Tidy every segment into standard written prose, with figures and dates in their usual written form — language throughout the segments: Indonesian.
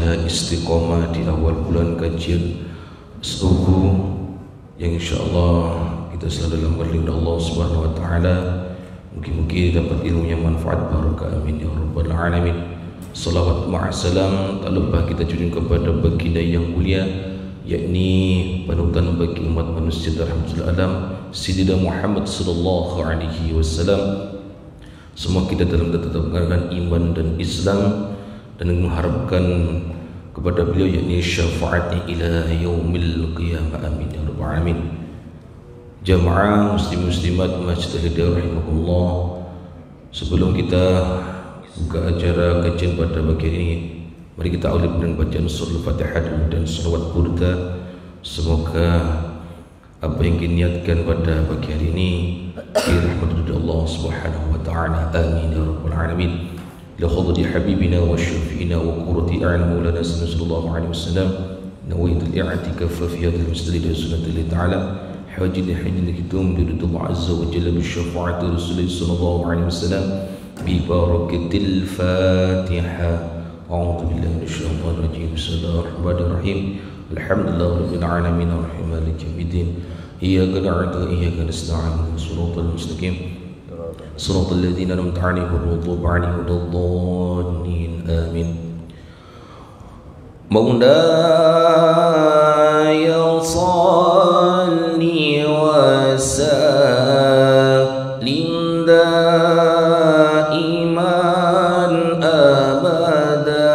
kita istiqomah di awal bulan kajian subuh yang insyaallah kita selalu dalam perlindungan Allah Subhanahu wa taala. Mungkin-mungkin dapat ilmu yang manfaat, barakah, amin ya rabbal alamin. Salawat ma'asalam tak lupa kita junjung kepada baginda yang mulia, yakni panutan bagi umat manusia rahmatul alam, Sayyidina Muhammad sallallahu alaihi wasallam. Semua kita dalam tetapkan iman dan Islam dan mengharapkan kepada beliau yakni syafaatnya ila yaumil qiyamah, amin ya rabbal alamin. Jamaah muslim-muslimat Masjid Al-Hidayah rahimahullah, sebelum kita buka acara kajian pada pagi ini, mari kita awali dengan bacaan surah Al-Fatihah dan salawat burda. Semoga apa yang diniatkan pada pagi hari ini dirahmati Allah Subhanahu wa taala, amin ya rabbal alamin. Ila hadrati habibina wa syafi'ina wa qurrati a'yun maulana sallallahu alaihi wasallam, nawaitu al-i'tikaf fi hadhihi al-masjid li sunnati ta'ala hajil hajil kitum bi ridha azza wa jalla bi syafaati rasulillah sallallahu alaihi wasallam bi barakatil Fatihah. A'udzu billahi minasyaitonir rajim. Bismillahirrahmanirrahim. Alhamdulillahi rabbil alamin arrahmanir maliki yaumiddin. Iyyaka na'budu wa iyyaka nasta'in. Shiratal mustaqim. Shiratal ladzina an'amta 'alaihim ghairil maghdubi 'alaihim waladdallin. Amin. Maulaya shalli wa sallim daiman abada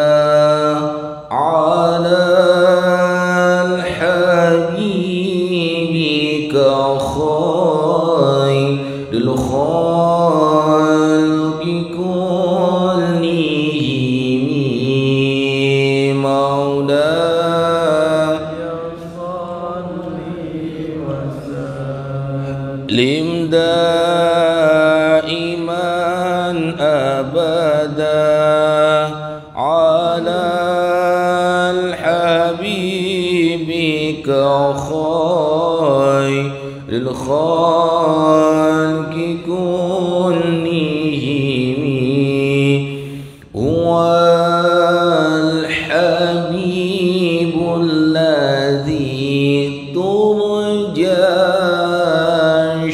ala al-habibika khairil khalqi kullihim. Lim daiman abada ala al-habibika khairil khalqi kullihim. Wal habibul ladzi turja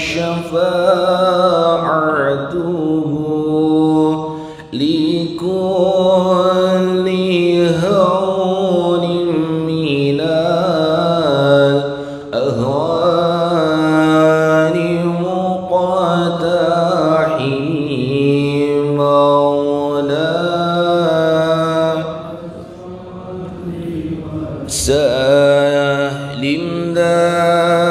syafa'atuhu likulli hawlin minal ahwani muqatahim. Maula salim daiman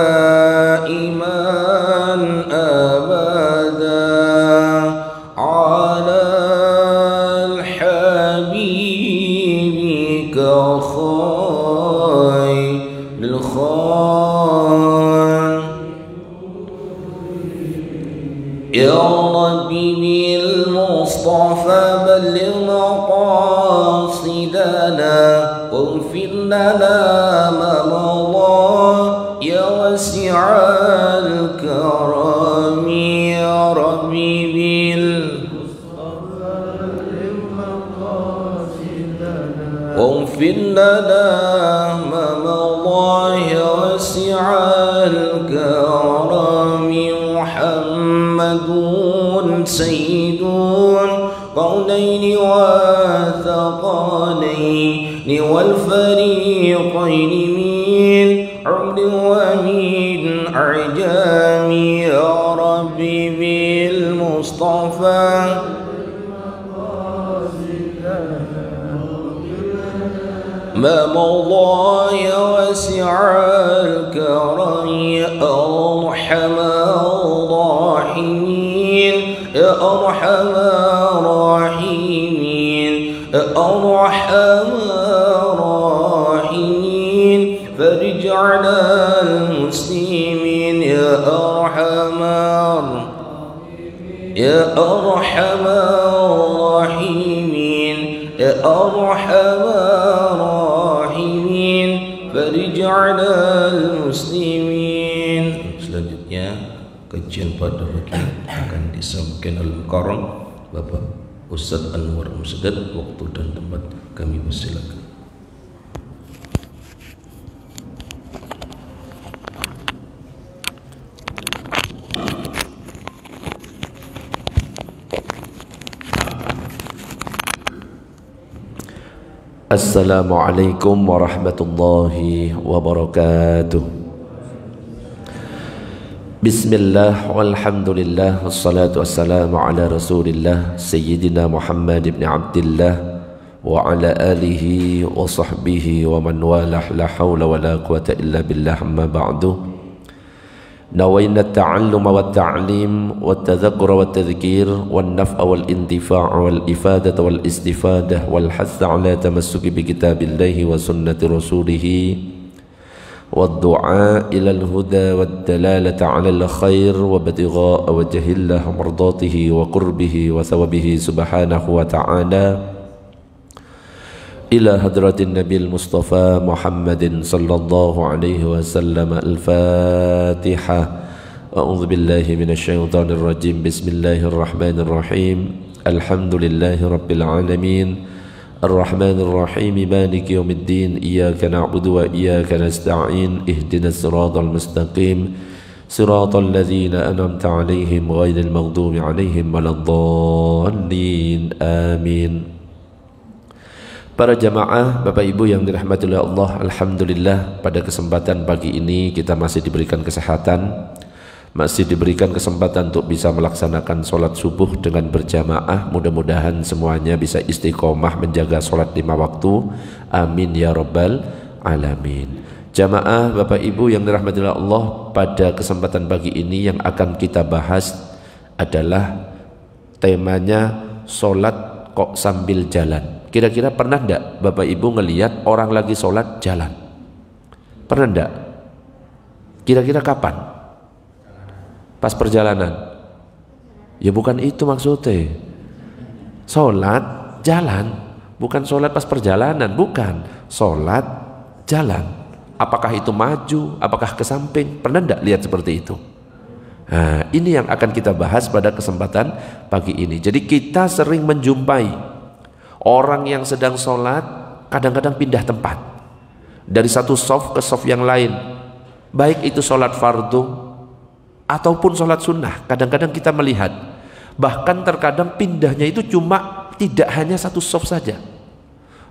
abada ala al-habibika khairil khalq. Ya Rabbi bil Mustafa balligh maqasidana واغفر لنا ما مضى يا واسع الكرم. يا ربي واغفر لنا ما مضى يا واسع الكرم. محمد سيد القولين والثقلين والفريقين من عبد ومن أعجام. يا ربي بالمصطفى ما مضى يا واسع الكرم. يا أرحم الراحمين يا أرحم الراحمين يا أرحم الراحمين فرج على المسلمين. يا أرحم يا أرحم الراحمين يا أرحم الراحمين فرج على المسلمين. Selanjutnya kajian pada pagi akan disampaikan Al-Mukarram Bapak Ustaz Anwar Musdad. Waktu dan tempat kami persilakan. Assalamualaikum warahmatullahi wabarakatuh. Bismillah walhamdulillah wassalatu wassalamu ala rasulillah Sayyidina Muhammad ibn Abdillah wa ala alihi wa sahbihi wa man walah, la hawla wa la quwata illa billah, amma ba'du. Nawayna at-ta'alluma wa at-ta'lim wa at-tadhakkura wa at-tadhkir wa an-naf'a wal intifa' wal ifadata wal istifadah wal hatha ala tamassuki bi kitabillahi wa sunnati rasulih wa ad-du'a ila al-huda wa ad-dalalata ala al-khair wa ibtigha'a wajhillah mardatihi wa qurbihi wa thawabihi subhanahu wa ta'ala ila hadratin Nabil Mustafa Muhammadin sallallahu alaihi wasallam. Al-Fatihah. A'udzu billahi minasyaitonir rajim. Bismillahirrahmanirrahim. Alhamdulillahi rabbil alamin. Arrahmanir rahim. Maliki yaumiddin. Iyyaka na'budu wa iyyaka nasta'in. Ihdinas siratal mustaqim. Siratal ladzina an'amta 'alaihim ghairil maghdubi 'alaihim waladdallin. Amin. Para jamaah, Bapak Ibu yang dirahmati oleh Allah, alhamdulillah pada kesempatan pagi ini kita masih diberikan kesehatan, masih diberikan kesempatan untuk bisa melaksanakan sholat subuh dengan berjamaah. Mudah-mudahan semuanya bisa istiqomah menjaga sholat 5 waktu. Amin ya rabbal alamin. Jamaah, Bapak Ibu yang dirahmati oleh Allah, pada kesempatan pagi ini yang akan kita bahas adalah temanya sholat kok sambil jalan. Kira-kira pernah enggak Bapak Ibu ngelihat orang lagi sholat jalan? Pernah enggak? Kira-kira kapan? Pas perjalanan? Ya bukan itu maksudnya. Sholat jalan, bukan sholat pas perjalanan, bukan. Sholat jalan. Apakah itu maju? Apakah ke samping? Pernah enggak lihat seperti itu? Nah, ini yang akan kita bahas pada kesempatan pagi ini. Jadi kita sering menjumpai orang yang sedang sholat kadang-kadang pindah tempat dari satu shaf ke shaf yang lain, baik itu sholat fardu ataupun sholat sunnah. Kadang-kadang kita melihat, bahkan terkadang pindahnya itu cuma tidak hanya satu shaf saja,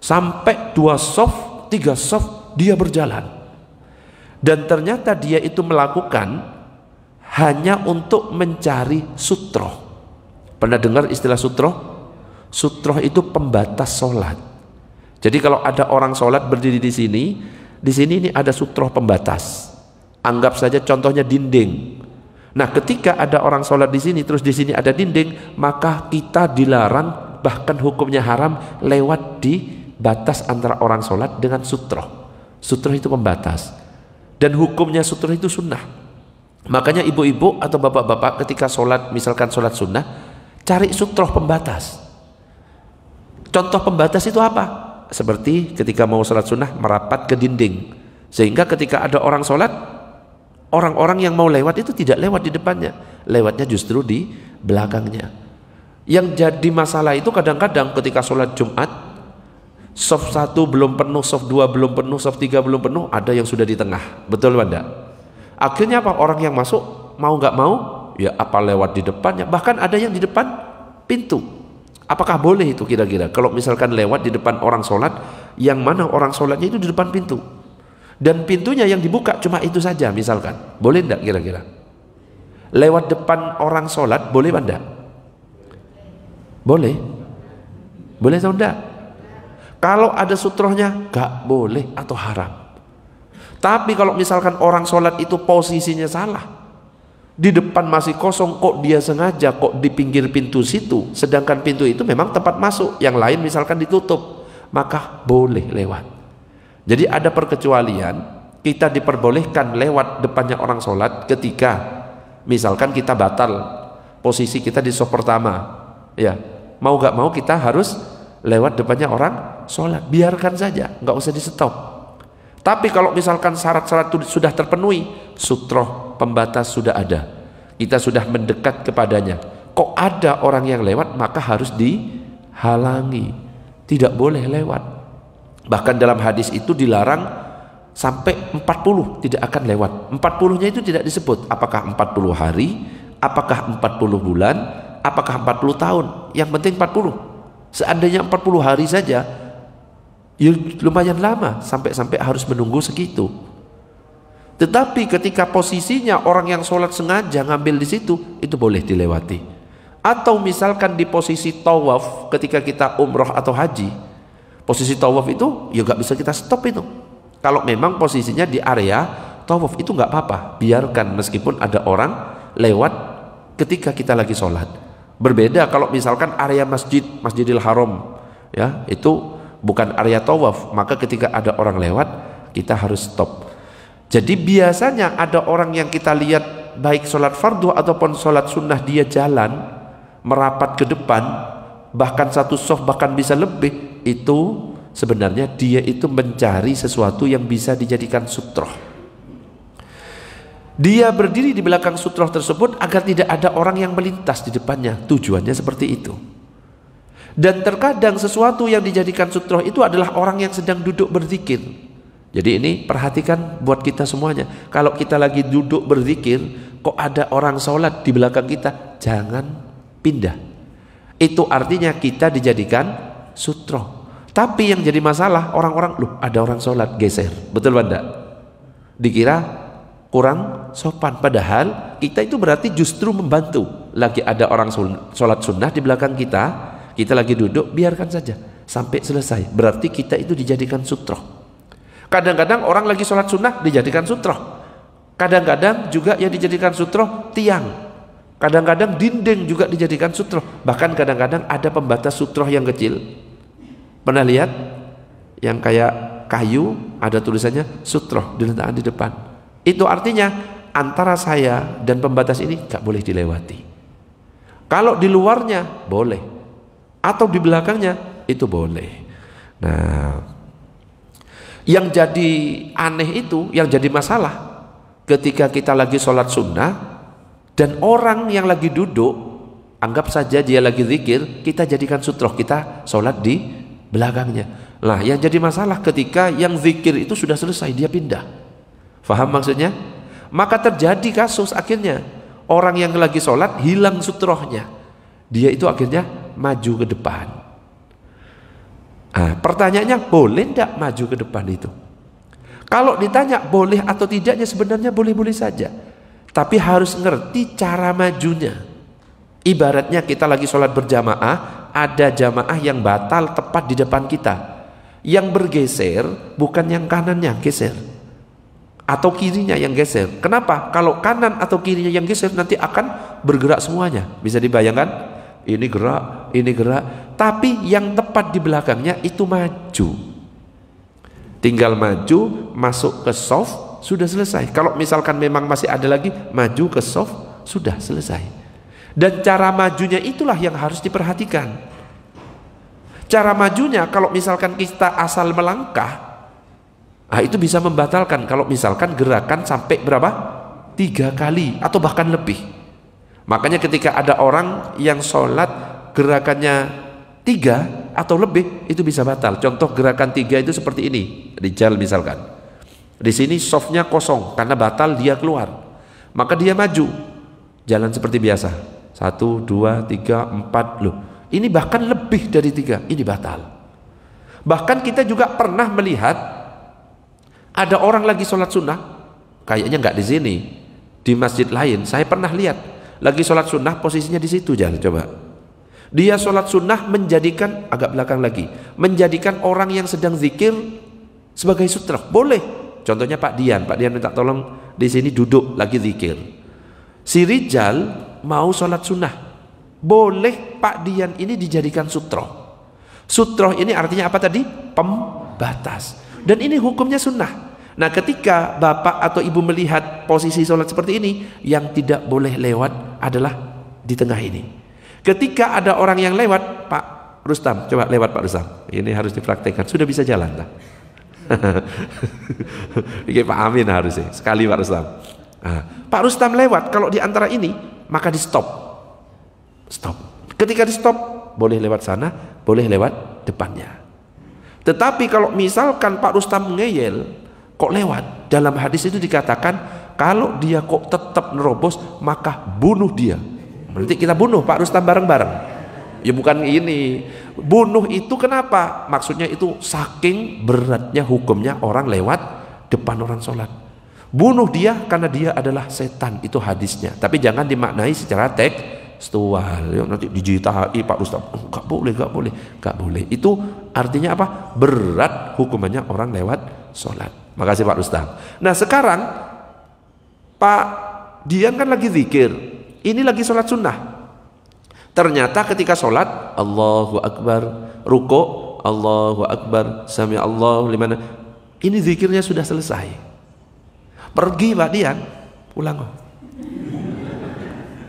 sampai 2 shaf, 3 shaf dia berjalan. Dan ternyata dia itu melakukan hanya untuk mencari sutroh. Pernah dengar istilah sutroh? Sutroh itu pembatas sholat. Jadi kalau ada orang sholat berdiri di sini ini ada sutroh pembatas. Anggap saja contohnya dinding. Nah, ketika ada orang sholat di sini, terus di sini ada dinding, maka kita dilarang, bahkan hukumnya haram, lewat di batas antara orang sholat dengan sutroh. Sutroh itu pembatas. Dan hukumnya sutroh itu sunnah. Makanya ibu-ibu atau bapak-bapak ketika sholat, misalkan sholat sunnah, cari sutroh pembatas. Contoh pembatas itu apa? Seperti ketika mau sholat sunnah merapat ke dinding, sehingga ketika ada orang sholat, orang-orang yang mau lewat itu tidak lewat di depannya, lewatnya justru di belakangnya. Yang jadi masalah itu kadang-kadang ketika sholat Jumat, shaf 1 belum penuh, shaf 2 belum penuh, shaf 3 belum penuh, ada yang sudah di tengah. Betul Anda? Akhirnya apa? Orang yang masuk mau nggak mau ya apa lewat di depannya, bahkan ada yang di depan pintu. Apakah boleh itu kira-kira kalau misalkan lewat di depan orang sholat, yang mana orang sholatnya itu di depan pintu, dan pintunya yang dibuka cuma itu saja misalkan, boleh enggak kira-kira? Lewat depan orang sholat boleh enggak? Boleh? Boleh atau enggak? Kalau ada sutrohnya enggak boleh atau haram. Tapi kalau misalkan orang sholat itu posisinya salah, di depan masih kosong, kok dia sengaja kok di pinggir pintu situ, sedangkan pintu itu memang tempat masuk, yang lain misalkan ditutup, maka boleh lewat. Jadi ada perkecualian, kita diperbolehkan lewat depannya orang sholat ketika misalkan kita batal, posisi kita di shaf pertama, ya mau gak mau kita harus lewat depannya orang sholat, biarkan saja, nggak usah di stop. Tapi kalau misalkan syarat-syarat itu sudah terpenuhi, sutroh pembatas sudah ada, kita sudah mendekat kepadanya, kok ada orang yang lewat, maka harus dihalangi, tidak boleh lewat. Bahkan dalam hadis itu dilarang sampai 40 tidak akan lewat. 40-nya itu tidak disebut apakah 40 hari, apakah 40 bulan, apakah 40 tahun, yang penting 40. Seandainya 40 hari saja Ya lumayan lama sampai harus menunggu segitu. Tetapi ketika posisinya orang yang sholat sengaja ngambil di situ, itu boleh dilewati. Atau misalkan di posisi tawaf ketika kita umroh atau haji, posisi tawaf itu ya gak bisa kita stop itu. Kalau memang posisinya di area tawaf itu gak apa-apa, biarkan meskipun ada orang lewat ketika kita lagi sholat. Berbeda kalau misalkan area Masjidil Haram, ya itu bukan area tawaf, maka ketika ada orang lewat kita harus stop. Jadi biasanya ada orang yang kita lihat baik sholat fardu ataupun sholat sunnah, dia jalan merapat ke depan, bahkan satu soft bahkan bisa lebih, itu sebenarnya dia itu mencari sesuatu yang bisa dijadikan sutroh. Dia berdiri di belakang sutroh tersebut agar tidak ada orang yang melintas di depannya, tujuannya seperti itu. Dan terkadang sesuatu yang dijadikan sutroh itu adalah orang yang sedang duduk berzikir. Jadi ini perhatikan buat kita semuanya. Kalau kita lagi duduk berzikir, kok ada orang sholat di belakang kita, jangan pindah. Itu artinya kita dijadikan sutroh. Tapi yang jadi masalah, orang-orang, loh ada orang sholat, geser. Betul enggak? Dikira kurang sopan. Padahal kita itu berarti justru membantu. Lagi ada orang sholat sunnah di belakang kita, kita lagi duduk, biarkan saja sampai selesai. Berarti kita itu dijadikan sutroh. Kadang-kadang orang lagi sholat sunnah dijadikan sutroh. Kadang-kadang juga yang dijadikan sutroh tiang. Kadang-kadang dinding juga dijadikan sutroh. Bahkan kadang-kadang ada pembatas sutroh yang kecil. Pernah lihat? Yang kayak kayu, ada tulisannya sutroh diletakkan di depan. Itu artinya antara saya dan pembatas ini gak boleh dilewati. Kalau di luarnya boleh, atau di belakangnya itu boleh. Nah, yang jadi aneh itu, yang jadi masalah ketika kita lagi sholat sunnah dan orang yang lagi duduk, anggap saja dia lagi zikir, kita jadikan sutroh, kita sholat di belakangnya. Nah, yang jadi masalah ketika yang zikir itu sudah selesai, dia pindah. Faham maksudnya? Maka terjadi kasus akhirnya orang yang lagi sholat hilang sutrohnya, dia itu akhirnya maju ke depan. Nah, pertanyaannya, boleh tidak maju ke depan itu? Kalau ditanya boleh atau tidaknya, sebenarnya boleh-boleh saja, tapi harus ngerti cara majunya. Ibaratnya kita lagi sholat berjamaah, ada jamaah yang batal tepat di depan kita, yang bergeser bukan yang kanannya geser atau kirinya yang geser. Kenapa? Kalau kanan atau kirinya yang geser, nanti akan bergerak semuanya. Bisa dibayangkan? Ini gerak, ini gerak. Tapi yang tepat di belakangnya itu maju. Tinggal maju, masuk ke soft, sudah selesai. Kalau misalkan memang masih ada lagi, maju ke soft, sudah selesai. Dan cara majunya itulah yang harus diperhatikan. Cara majunya, kalau misalkan kita asal melangkah, itu bisa membatalkan. Kalau misalkan gerakan sampai berapa? 3 kali atau bahkan lebih. Makanya ketika ada orang yang sholat gerakannya 3 atau lebih, itu bisa batal. Contoh gerakan 3 itu seperti ini, rijal misalkan. Di sini softnya kosong karena batal, dia keluar. Maka dia maju, jalan seperti biasa. 1, 2, 3, 4, loh. Ini bahkan lebih dari 3, ini batal. Bahkan kita juga pernah melihat ada orang lagi sholat sunnah, kayaknya nggak di sini, di masjid lain. Saya pernah lihat lagi sholat sunnah, posisinya di situ. Jangan coba. Dia sholat sunnah menjadikan, agak belakang lagi, menjadikan orang yang sedang zikir sebagai sutroh. Boleh. Contohnya Pak Dian minta tolong di sini duduk lagi zikir. Si rijal mau sholat sunnah, boleh Pak Dian ini dijadikan sutroh. Sutroh ini artinya apa tadi? Pembatas. Dan ini hukumnya sunnah. Nah, ketika bapak atau ibu melihat posisi sholat seperti ini, yang tidak boleh lewat adalah di tengah ini. Ketika ada orang yang lewat, Pak Rustam, coba lewat Pak Rustam. Ini harus dipraktekkan. Sudah bisa jalan lah. Ini Pak Amin harusnya. Sekali Pak Rustam. Nah, Pak Rustam lewat, kalau di antara ini, maka di stop. Stop. Ketika di stop, boleh lewat sana, boleh lewat depannya. Tetapi kalau misalkan Pak Rustam ngeyel, kok lewat, dalam hadis itu dikatakan kalau dia kok tetap nerobos, maka bunuh dia. Berarti kita bunuh Pak Rustam bareng-bareng. Ya bukan ini. Bunuh itu kenapa? Maksudnya itu saking beratnya hukumnya orang lewat depan orang sholat. Bunuh dia karena dia adalah setan, itu hadisnya. Tapi jangan dimaknai secara tekstual. Ya, nanti dijitai Pak Ustaz. Enggak boleh, enggak boleh, enggak boleh. Itu artinya apa? Berat hukumannya orang lewat sholat. Makasih Pak Ustaz. Nah sekarang Pak Dian kan lagi zikir. Ini lagi sholat sunnah. Ternyata ketika sholat, Allahu Akbar, ruku, Allahu Akbar, sami Allahu liman. Ini zikirnya sudah selesai. Pergi Pak Dian, pulang kok.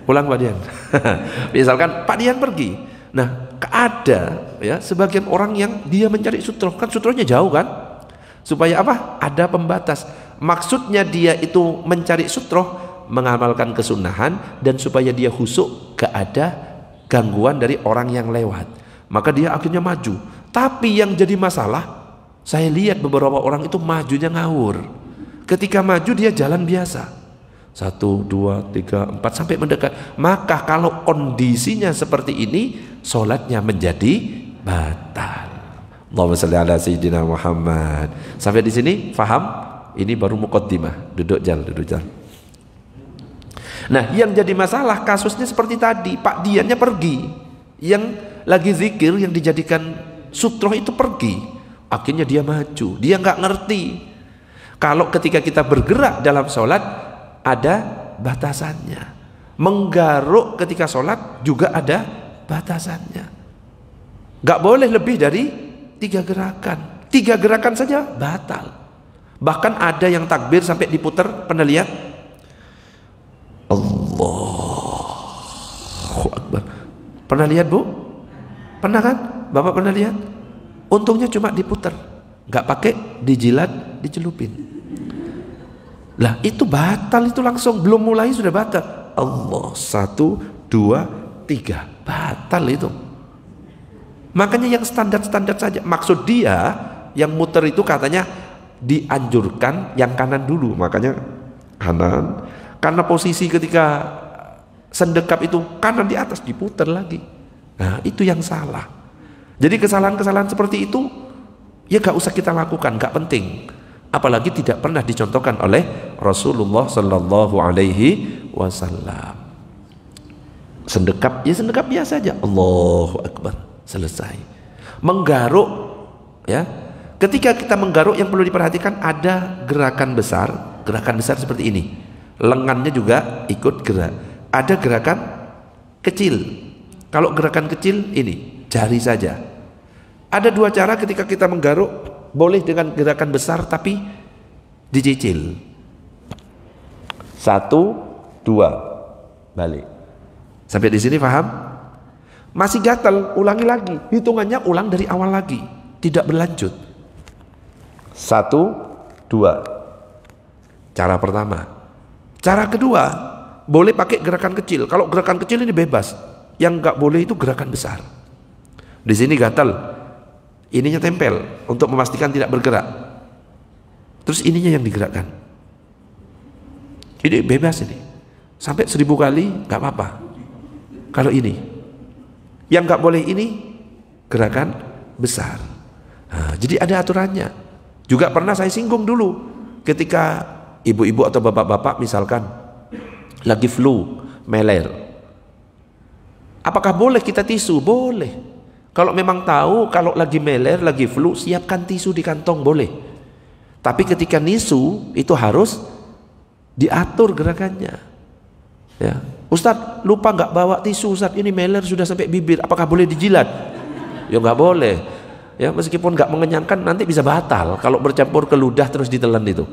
Pulang Pak Dian. Misalkan Pak Dian pergi. Nah, ada ya sebagian orang yang dia mencari sutroh, kan sutrohnya jauh kan? Supaya apa? Ada pembatas. Maksudnya dia itu mencari sutroh, mengamalkan kesunahan, dan supaya dia khusyuk, gak ada gangguan dari orang yang lewat. Maka dia akhirnya maju. Tapi yang jadi masalah, saya lihat beberapa orang itu majunya ngawur. Ketika maju dia jalan biasa, 1, 2, 3, 4 sampai mendekat. Maka kalau kondisinya seperti ini, sholatnya menjadi batal. Allahumma shalli ala sayyidina Muhammad. Sampai di sini faham? Ini baru muqaddimah. Duduk jal. Nah, yang jadi masalah kasusnya seperti tadi, Pak Diannya pergi, yang lagi zikir yang dijadikan sutroh itu pergi, akhirnya dia maju, dia nggak ngerti. Kalau ketika kita bergerak dalam sholat ada batasannya, menggaruk ketika sholat juga ada batasannya, nggak boleh lebih dari 3 gerakan. 3 gerakan saja batal. Bahkan ada yang takbir sampai diputar, pernah lihat? Allahu Akbar. Pernah lihat Bu? Pernah kan? Bapak pernah lihat? Untungnya cuma diputar, nggak pakai dijilat, dicelupin. Lah itu batal, itu langsung belum mulai sudah batal. Allah 1, 2, 3 batal itu. Makanya yang standar-standar saja. Maksud dia yang muter itu katanya dianjurkan yang kanan dulu, makanya kanan. Karena posisi ketika sendekap itu kanan di atas, diputar lagi. Nah itu yang salah. Jadi kesalahan-kesalahan seperti itu ya gak usah kita lakukan, gak penting. Apalagi tidak pernah dicontohkan oleh Rasulullah Sallallahu Alaihi Wasallam. Sendekap, ya sendekap biasa aja, Allahu Akbar, selesai. Menggaruk, ya. Ketika kita menggaruk yang perlu diperhatikan ada gerakan besar seperti ini. Lengannya juga ikut gerak. Ada gerakan kecil. Kalau gerakan kecil ini jari saja. Ada 2 cara ketika kita menggaruk, boleh dengan gerakan besar tapi dicicil. 1, 2, balik. Sampai di sini paham? Masih gatal, ulangi lagi. Hitungannya ulang dari awal lagi, tidak berlanjut. 1, 2. Cara pertama. Cara kedua, boleh pakai gerakan kecil. Kalau gerakan kecil ini bebas. Yang nggak boleh itu gerakan besar. Di sini gatal, ininya tempel untuk memastikan tidak bergerak. Terus ininya yang digerakkan. Ini bebas ini. Sampai 1000 kali nggak apa-apa. Kalau ini, yang nggak boleh ini gerakan besar. Nah, jadi ada aturannya. Juga pernah saya singgung dulu ketika ibu-ibu atau bapak-bapak misalkan lagi flu, meler. Apakah boleh kita tisu? Boleh. Kalau memang tahu kalau lagi meler, lagi flu, siapkan tisu di kantong, boleh. Tapi ketika nisu itu harus diatur gerakannya. Ya, Ustadz lupa nggak bawa tisu, Ustadz ini meler sudah sampai bibir, apakah boleh dijilat? Ya nggak boleh. Ya meskipun nggak mengenyangkan nanti bisa batal kalau bercampur ke ludah terus ditelan itu.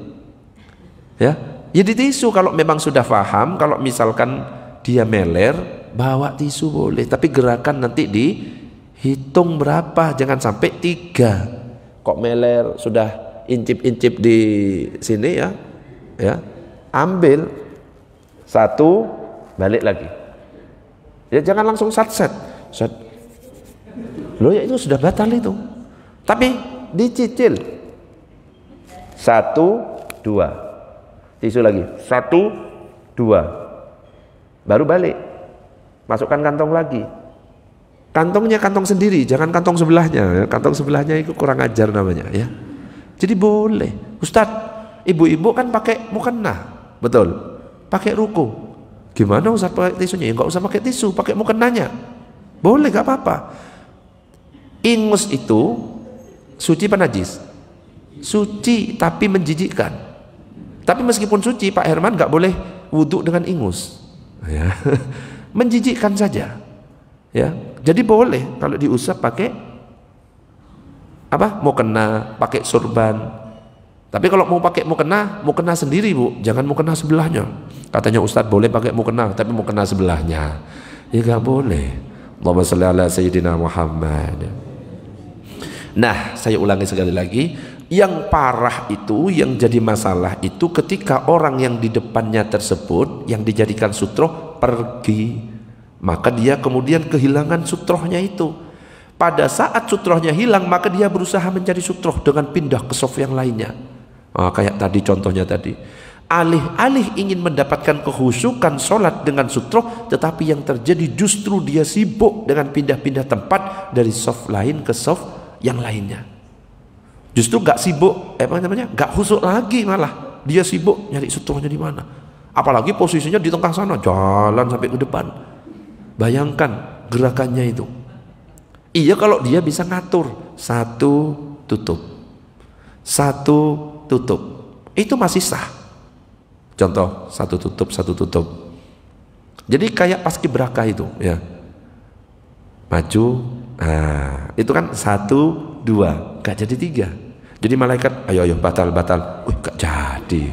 Ya, jadi tisu kalau memang sudah paham, kalau misalkan dia meler, bawa tisu boleh. Tapi gerakan nanti dihitung berapa, jangan sampai 3. Kok meler sudah incip-incip di sini ya, ambil 1, balik lagi. Ya jangan langsung set. Loh ya itu sudah batal itu. Tapi dicicil. 1, 2. Tisu lagi. 1, 2. Baru balik. Masukkan kantong lagi. Kantongnya kantong sendiri, jangan kantong sebelahnya. Kantong sebelahnya itu kurang ajar namanya ya. Jadi boleh. Ustadz, ibu-ibu kan pakai mukena, betul? Pakai ruko. Gimana Ustadz pakai tisunya? Ya nggak usah pakai tisu, pakai mukenanya. Boleh, nggak apa-apa. Ingus itu suci apa najis? Suci tapi menjijikkan. Tapi meskipun suci, Pak Herman nggak boleh wudhu dengan ingus. Ya. Menjijikkan saja. Ya, jadi boleh kalau diusap pakai apa? Mukena, pakai surban. Tapi kalau mau pakai mukena sendiri Bu, jangan mukena sebelahnya. Katanya Ustadz boleh pakai mukena, tapi mukena sebelahnya, ya nggak boleh. Allahumma shalli ala sayyidina Muhammad. Nah, saya ulangi sekali lagi, yang parah itu, yang jadi masalah itu ketika orang yang di depannya tersebut yang dijadikan sutroh pergi. Maka dia kemudian kehilangan sutrohnya itu. Pada saat sutrohnya hilang, maka dia berusaha mencari sutroh dengan pindah ke soft yang lainnya. Kayak tadi contohnya tadi. Alih-alih ingin mendapatkan kehusukan sholat dengan sutroh, tetapi yang terjadi justru dia sibuk dengan pindah-pindah tempat dari soft lain ke soft yang lainnya. Justru gak sibuk, gak khusuk lagi, malah dia sibuk nyari sutrohnya di mana. Apalagi posisinya di tengah sana, jalan sampai ke depan. Bayangkan gerakannya itu. Iya kalau dia bisa ngatur, satu tutup, satu tutup, itu masih sah. Contoh, satu tutup, satu tutup. Jadi kayak paskibraka itu ya. Maju, itu kan 1, 2, gak jadi 3. Jadi malaikat, ayo batal, gak jadi.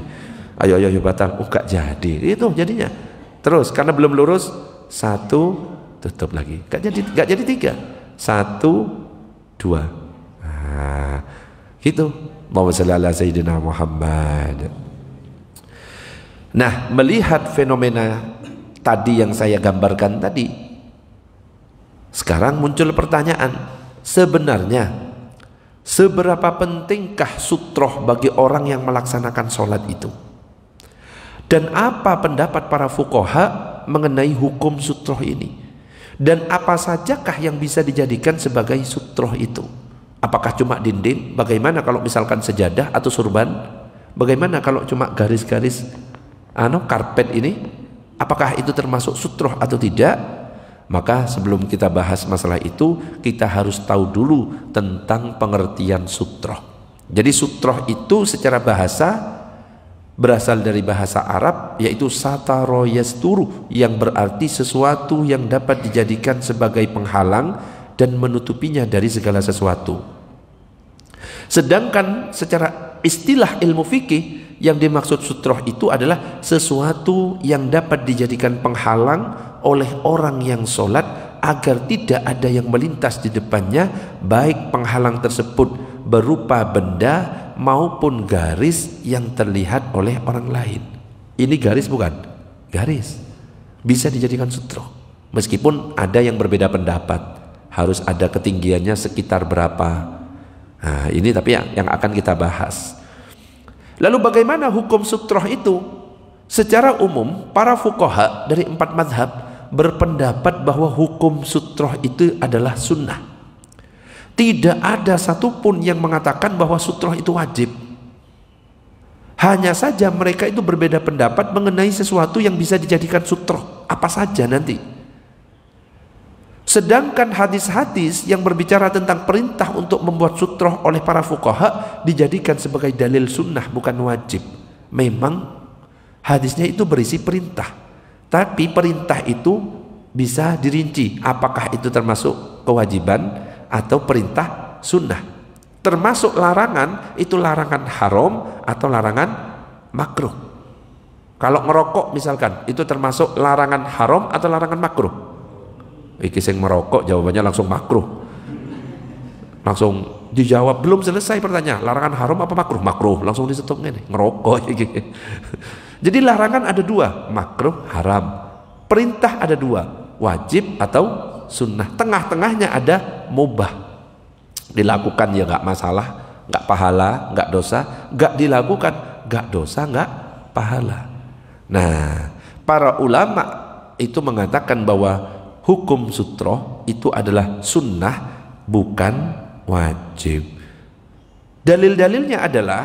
Ayo batal, gak jadi. Itu jadinya. Terus karena belum lurus, 1 tutup lagi, gak jadi 3, 1, 2. Gitu. Allahumma shalli ala sayyidina Muhammad. Nah, melihat fenomena tadi yang saya gambarkan tadi, sekarang muncul pertanyaan, sebenarnya seberapa pentingkah sutroh bagi orang yang melaksanakan sholat itu? Dan apa pendapat para fuqaha mengenai hukum sutroh ini? Dan apa sajakah yang bisa dijadikan sebagai sutroh itu? Apakah cuma dinding? Bagaimana kalau misalkan sejadah atau surban? Bagaimana kalau cuma garis-garis karpet ini? Apakah itu termasuk sutroh atau tidak? Maka sebelum kita bahas masalah itu, kita harus tahu dulu tentang pengertian sutroh. Jadi sutroh itu secara bahasa berasal dari bahasa Arab, yaitu sataro yasturu, yang berarti sesuatu yang dapat dijadikan sebagai penghalang dan menutupinya dari segala sesuatu. Sedangkan secara istilah ilmu fikih, yang dimaksud sutroh itu adalah sesuatu yang dapat dijadikan penghalang oleh orang yang sholat agar tidak ada yang melintas di depannya, baik penghalang tersebut berupa benda maupun garis yang terlihat oleh orang lain. Ini garis bukan? Garis. Bisa dijadikan sutroh. Meskipun ada yang berbeda pendapat, harus ada ketinggiannya sekitar berapa. Nah, ini tapi yang akan kita bahas. Lalu bagaimana hukum sutroh itu? Secara umum para fuqaha dari 4 mazhab berpendapat bahwa hukum sutroh itu adalah sunnah. Tidak ada satupun yang mengatakan bahwa sutroh itu wajib. Hanya saja mereka itu berbeda pendapat mengenai sesuatu yang bisa dijadikan sutroh, apa saja nanti. Sedangkan hadis-hadis yang berbicara tentang perintah untuk membuat sutroh oleh para fuqaha dijadikan sebagai dalil sunnah, bukan wajib. Memang hadisnya itu berisi perintah, tapi perintah itu bisa dirinci apakah itu termasuk kewajiban atau perintah sunnah. Termasuk larangan, itu larangan haram atau larangan makruh. Kalau ngerokok misalkan, itu termasuk larangan haram atau larangan makruh? Iki sing merokok jawabannya langsung makruh. Langsung dijawab, belum selesai pertanyaan, larangan haram apa makruh? Makruh, langsung disetop nih, ngerokok. Jadi larangan ada 2, makruh, haram. Perintah ada 2, wajib atau sunnah. Tengah-tengahnya ada mubah. Dilakukan ya nggak masalah, nggak pahala, nggak dosa. Nggak dilakukan, nggak dosa, nggak pahala. Nah, para ulama itu mengatakan bahwa hukum sutroh itu adalah sunnah, bukan wajib. Dalil-dalilnya adalah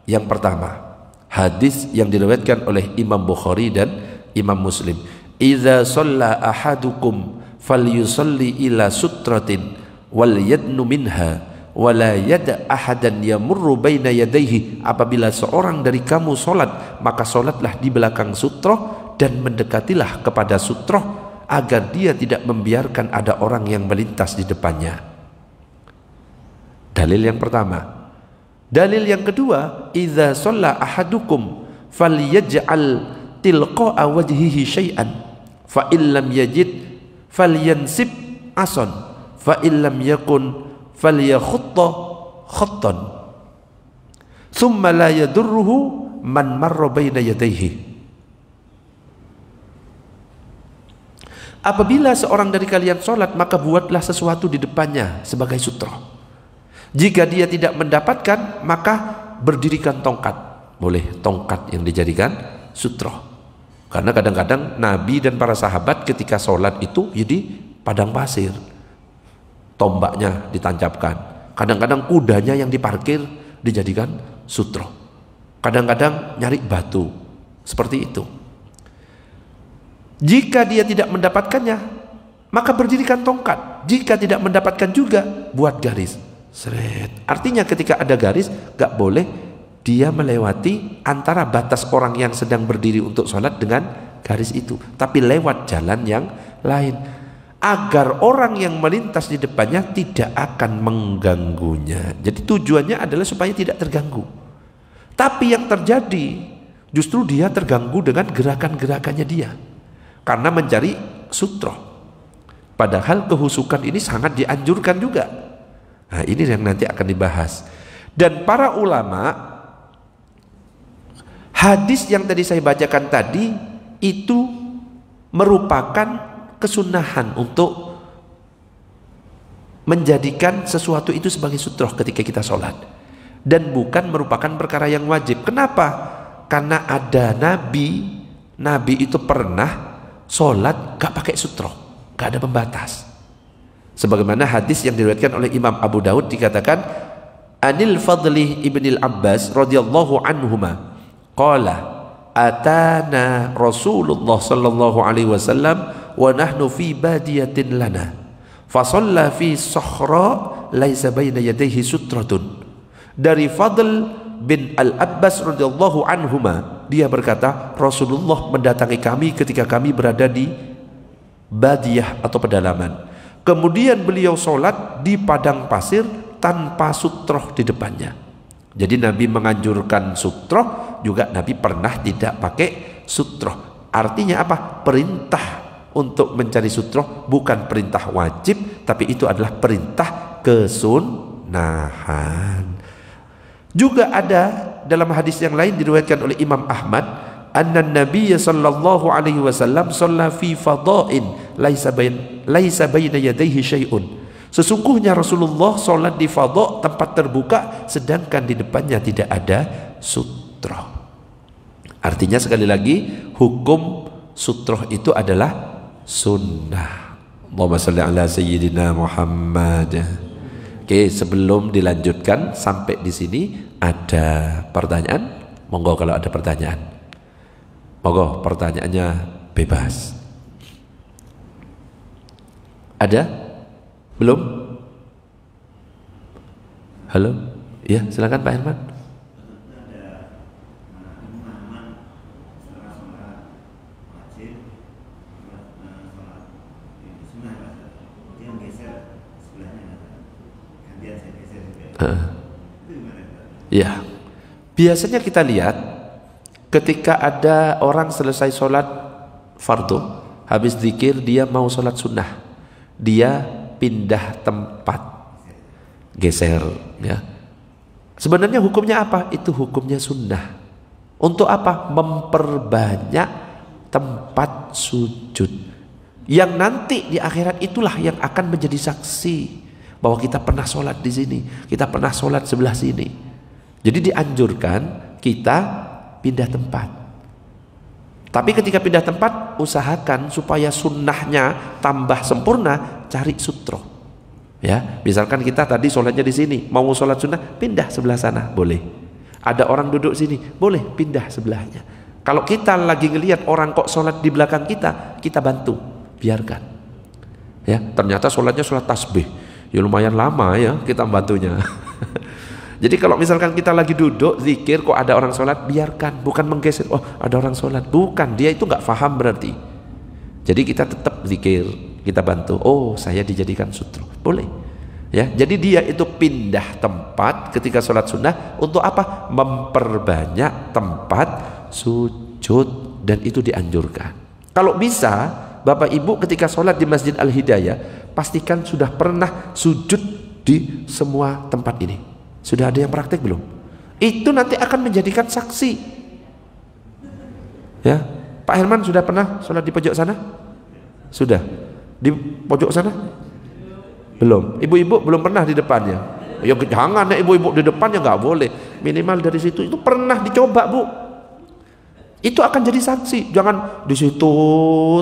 yang pertama, hadis yang diriwayatkan oleh Imam Bukhari dan Imam Muslim. Idza shalla ahadukum falyusalli ila sutratin wal yadnu minha wala yada ahadan yamurru baina yadayhi. Apabila seorang dari kamu solat, maka solatlah di belakang sutroh dan mendekatilah kepada sutroh agar dia tidak membiarkan ada orang yang melintas di depannya. Dalil yang pertama. Dalil yang kedua, idza shalla ahadukum falyaj'al tilqa'a wajhihi syai'an fa illam yajid falyansib ason fa illam yakun falyakhutta khattan thumma la yadurruhu man marra baina yadayhi. Apabila seorang dari kalian sholat, maka buatlah sesuatu di depannya sebagai sutroh. Jika dia tidak mendapatkan, maka berdirikan tongkat. Boleh tongkat yang dijadikan sutroh. Karena kadang-kadang Nabi dan para sahabat ketika sholat itu jadi padang pasir, tombaknya ditancapkan. Kadang-kadang kudanya yang diparkir dijadikan sutroh. Kadang-kadang nyari batu, seperti itu. Jika dia tidak mendapatkannya, maka berdirikan tongkat. Jika tidak mendapatkan juga, buat garis. Seret. Artinya ketika ada garis, gak boleh dia melewati antara batas orang yang sedang berdiri untuk sholat dengan garis itu, tapi lewat jalan yang lain, agar orang yang melintas di depannya tidak akan mengganggunya. Jadi tujuannya adalah supaya tidak terganggu. Tapi yang terjadi justru dia terganggu dengan gerakan-gerakannya dia, karena mencari sutroh. Padahal kehusukan ini sangat dianjurkan juga. Nah, ini yang nanti akan dibahas. Dan para ulama, hadis yang tadi saya bacakan tadi itu merupakan kesunahan untuk menjadikan sesuatu itu sebagai sutroh ketika kita sholat, dan bukan merupakan perkara yang wajib. Kenapa? Karena ada Nabi itu pernah sholat gak pakai sutroh, gak ada pembatas. Sebagaimana hadis yang diriwayatkan oleh Imam Abu Daud dikatakan, Anil Fadli ibnil Abbas radhiyallahu anhuma qala atana Rasulullah sallallahu alaihi wasallam wa nahnu fi badiyatin lana fa shalla fi sakhra laisa baina yadayhi sutratun. Dari Fadl bin Al-Abbas radhiyallahu anhuma, dia berkata, Rasulullah mendatangi kami ketika kami berada di badiyah atau pedalaman. Kemudian beliau sholat di padang pasir tanpa sutroh di depannya. Jadi Nabi menganjurkan sutroh, juga Nabi pernah tidak pakai sutroh. Artinya apa? Perintah untuk mencari sutroh bukan perintah wajib, tapi itu adalah perintah kesunahan. Juga ada dalam hadis yang lain diriwayatkan oleh Imam Ahmad, anna Nabiy sallallahu alaihi wasallam shalla fi fadha'in laisa baina yadayhi syai'un. Sesungguhnya Rasulullah sholat di fadha', tempat terbuka, sedangkan di depannya tidak ada sutroh. Artinya sekali lagi, hukum sutroh itu adalah sunnah. Allahumma shalli ala sayyidina Muhammad. Oke, sebelum dilanjutkan sampai di sini ada pertanyaan? Monggo kalau ada pertanyaan. Monggo, pertanyaannya bebas. Ada? Belum? Halo? Ya, silakan Pak Herman. Ya, biasanya kita lihat ketika ada orang selesai sholat fardu, habis zikir dia mau sholat sunnah, dia pindah tempat, geser, ya. Sebenarnya hukumnya apa? Itu hukumnya sunnah. Untuk apa? Memperbanyak tempat sujud, yang nanti di akhirat itulah yang akan menjadi saksi bahwa kita pernah sholat di sini, kita pernah sholat sebelah sini. Jadi dianjurkan kita pindah tempat. Tapi ketika pindah tempat, usahakan supaya sunnahnya tambah sempurna. cari sutro. Ya, misalkan kita tadi sholatnya di sini, mau sholat sunnah, pindah sebelah sana, boleh. Ada orang duduk sini, boleh pindah sebelahnya. Kalau kita lagi ngelihat orang kok sholat di belakang kita bantu, biarkan. Ya, ternyata sholatnya sholat tasbih, ya lumayan lama ya kita bantunya. Jadi kalau misalkan kita lagi duduk zikir kok ada orang sholat, biarkan, bukan menggeser. Oh ada orang sholat, bukan, dia itu nggak paham berarti. Jadi kita tetap zikir, kita bantu. Oh saya dijadikan sutro, boleh. Ya, jadi dia itu pindah tempat ketika sholat sunnah untuk apa? Memperbanyak tempat sujud, dan itu dianjurkan. Kalau bisa, Bapak Ibu ketika sholat di Masjid Al-Hidayah, pastikan sudah pernah sujud di semua tempat ini. Sudah ada yang praktek belum? Itu nanti akan menjadikan saksi. Ya, Pak Herman sudah pernah sholat di pojok sana? Sudah. Di pojok sana? Belum. Ibu-ibu belum pernah di depannya. Ya jangan ya, ibu-ibu di depannya nggak boleh. Minimal dari situ itu pernah dicoba, Bu. Itu akan jadi saksi. Jangan di situ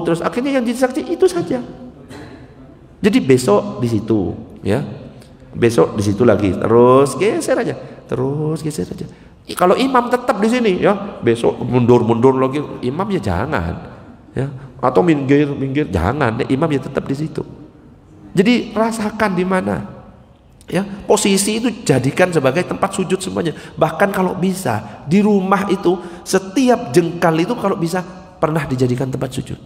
terus akhirnya yang jadi saksi itu saja. Jadi besok di situ, ya. Besok di situ lagi, terus geser aja, terus geser aja. Kalau imam tetap di sini, ya besok mundur lagi, imam ya jangan, ya atau minggir jangan, imam ya tetap di situ. Jadi rasakan di mana, ya posisi itu jadikan sebagai tempat sujud semuanya. Bahkan kalau bisa di rumah itu setiap jengkal itu kalau bisa pernah dijadikan tempat sujud.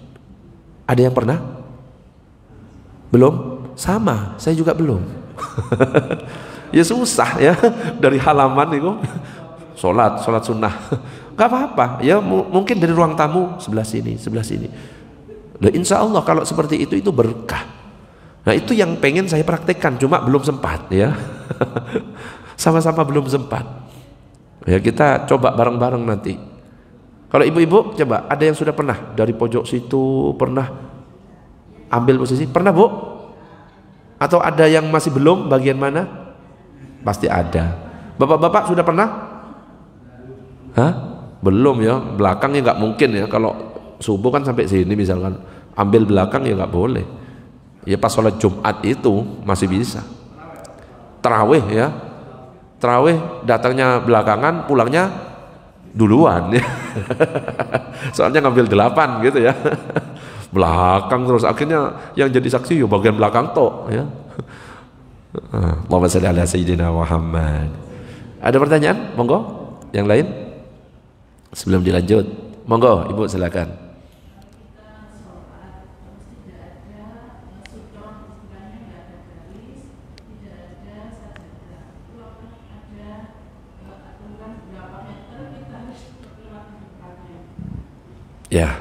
Ada yang pernah? Belum? Sama, saya juga belum. Ya susah ya dari halaman itu sholat sunnah nggak apa-apa ya, mungkin dari ruang tamu sebelah sini. Nah, insya Allah kalau seperti itu berkah. Nah itu yang pengen saya praktekkan, cuma belum sempat ya. Sama-sama belum sempat ya, kita coba bareng-bareng nanti. Kalau ibu-ibu coba, ada yang sudah pernah dari pojok situ pernah ambil posisi, pernah Bu? Atau ada yang masih belum, bagian mana? Pasti ada. Bapak-bapak sudah pernah? Hah? Belum ya, belakangnya nggak mungkin ya. Kalau subuh kan sampai sini misalkan, ambil belakang ya nggak boleh. Ya pas sholat Jumat itu masih bisa. Tarawih ya, tarawih datangnya belakangan, pulangnya duluan ya. Soalnya ngambil 8 gitu ya. Belakang terus, akhirnya yang jadi saksi ya bagian belakang toh ya. Allahumma shalli ala sayyidina Muhammad. Ada pertanyaan? Monggo. Yang lain? Sebelum dilanjut, monggo Ibu silakan. Ya.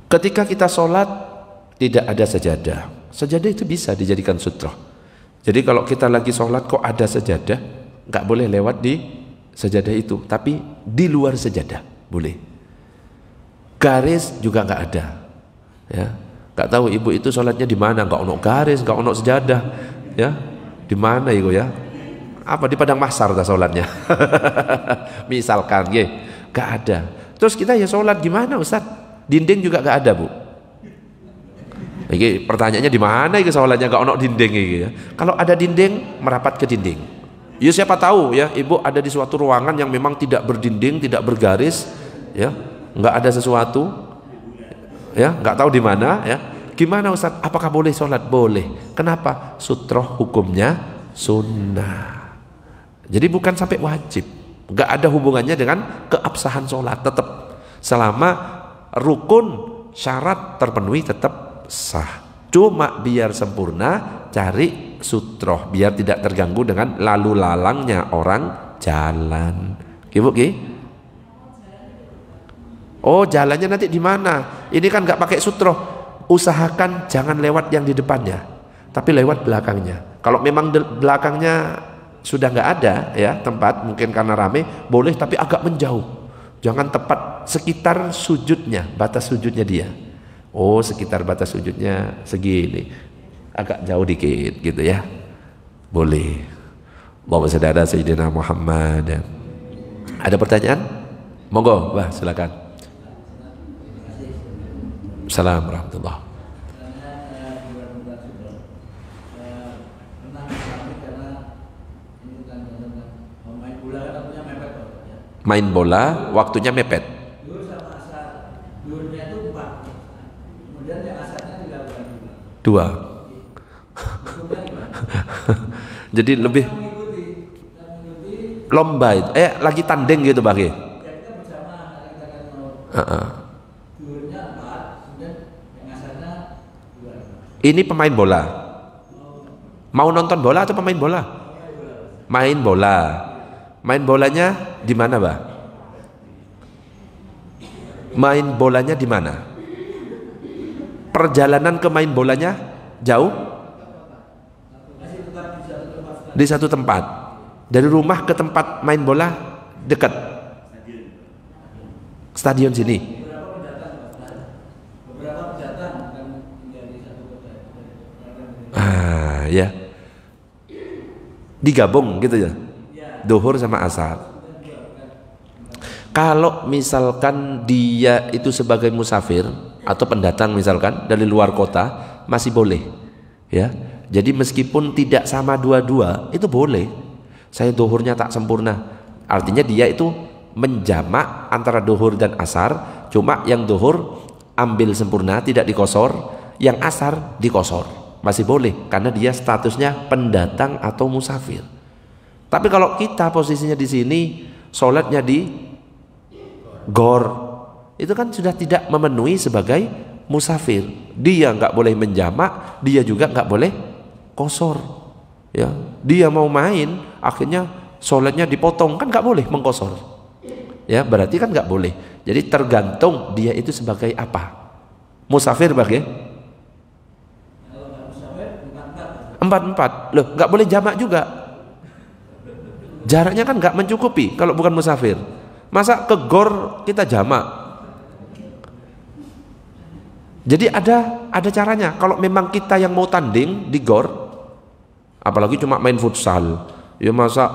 Ketika kita sholat tidak ada sajadah. Sajadah itu bisa dijadikan sutroh. Jadi kalau kita lagi sholat kok ada sajadah, nggak boleh lewat di sajadah itu, tapi di luar sajadah boleh. Garis juga nggak ada. Ya, nggak tahu ibu itu sholatnya di mana, nggak ono garis, nggak ono sajadah. Ya, di mana ibu ya? Apa di padang mahsyar dah sholatnya? Misalkan, ya, nggak ada. Terus kita ya sholat gimana Ustaz? Dinding juga gak ada Bu. Ini pertanyaannya di mana ini soalnya gak ono dinding ini ya. Kalau ada dinding merapat ke dinding. Ya siapa tahu ya ibu ada di suatu ruangan yang memang tidak berdinding, tidak bergaris, ya nggak ada sesuatu, ya nggak tahu di mana ya. Gimana Ustaz? Apakah boleh sholat? Boleh. Kenapa? Sutroh hukumnya sunnah. Jadi bukan sampai wajib. Nggak ada hubungannya dengan keabsahan sholat. Tetap selama rukun syarat terpenuhi tetap sah. Cuma biar sempurna cari sutroh biar tidak terganggu dengan lalu lalangnya orang jalan. Ibu ki? Oh jalannya nanti di mana? Ini kan nggak pakai sutroh. Usahakan jangan lewat yang di depannya, tapi lewat belakangnya. Kalau memang belakangnya sudah nggak ada ya tempat, mungkin karena rame, boleh tapi agak menjauh. Jangan tepat sekitar sujudnya, batas sujudnya dia. Oh sekitar batas sujudnya segini, agak jauh dikit gitu ya. Boleh. Allahumma shalli ala sayyidina Muhammad. Ada pertanyaan? Monggo, Bah silakan. Assalamualaikum warahmatullahi wabarakatuh. main bola, waktunya mepet. Duhur sama asar. Duhurnya itu 4. Kemudian yang asarnya dilakukan 2. Hukumnya gimana? Jadi lebih Yang mengikuti lomba itu, lagi tanding gitu Pak. ya kita bersama, kita akan mau duhurnya 4, kemudian yang asarnya 2. Ini pemain bola. Mau nonton bola atau pemain bola? Main bola. Main bolanya di mana, Pak? Main bolanya di mana? Perjalanan ke main bolanya jauh? Di satu tempat. Dari rumah ke tempat main bola dekat. Stadion sini. Beberapa pendatang akan menjadi satu kota. Ya. Digabung gitu ya. Duhur sama asar. Kalau misalkan dia itu sebagai musafir atau pendatang misalkan dari luar kota masih boleh. Ya. Jadi meskipun tidak sama dua-dua itu boleh. Saya duhurnya tak sempurna. Artinya dia itu menjamak antara duhur dan asar. Cuma yang duhur ambil sempurna tidak dikosor, yang asar dikosor. Masih boleh karena dia statusnya pendatang atau musafir. Tapi kalau kita posisinya di sini, sholatnya di gor, itu kan sudah tidak memenuhi sebagai musafir. Dia nggak boleh menjamak, dia juga nggak boleh kosor. Ya, dia mau main, akhirnya sholatnya dipotong, kan nggak boleh mengkosor. Ya, berarti kan nggak boleh. Jadi tergantung dia itu sebagai apa. Musafir bagi 4-4, loh nggak boleh jamak juga. Jaraknya kan nggak mencukupi kalau bukan musafir. Masa ke gor kita jamak? Jadi ada caranya. Kalau memang kita yang mau tanding di gor, apalagi cuma main futsal, ya masa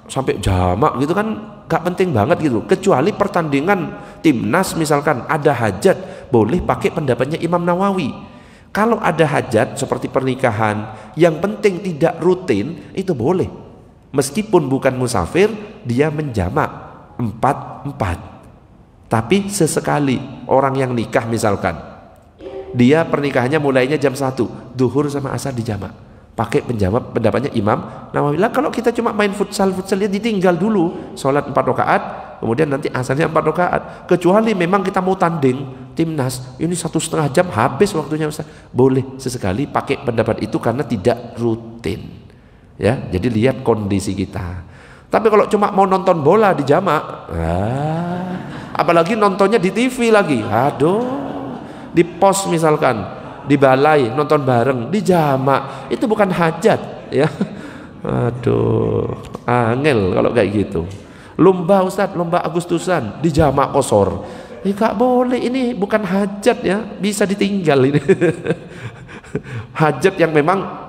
sampai jamak gitu kan nggak penting banget gitu. Kecuali pertandingan timnas misalkan ada hajat, boleh pakai pendapatnya Imam Nawawi. Kalau ada hajat seperti pernikahan yang penting tidak rutin, itu boleh. Meskipun bukan musafir, dia menjamak 4-4. Tapi sesekali orang yang nikah misalkan, dia pernikahannya mulainya jam 1, duhur sama asar dijamak. Pakai pendapatnya Imam Nawawi. Lah kalau kita cuma main futsal ya ditinggal dulu, sholat 4 rakaat, kemudian nanti asarnya 4 rakaat. Kecuali memang kita mau tanding timnas, ini 1,5 jam habis waktunya Ustaz. Boleh sesekali pakai pendapat itu karena tidak rutin. Ya, jadi lihat kondisi kita. Tapi kalau cuma mau nonton bola di jamak, apalagi nontonnya di TV lagi, aduh, di pos misalkan, di balai nonton bareng, di jamak, itu bukan hajat, ya. Aduh, angel kalau kayak gitu. Lomba Ustadz, lomba Agustusan di jamak kosor, nggak boleh, ini bukan hajat ya, bisa ditinggal ini. Hajat yang memang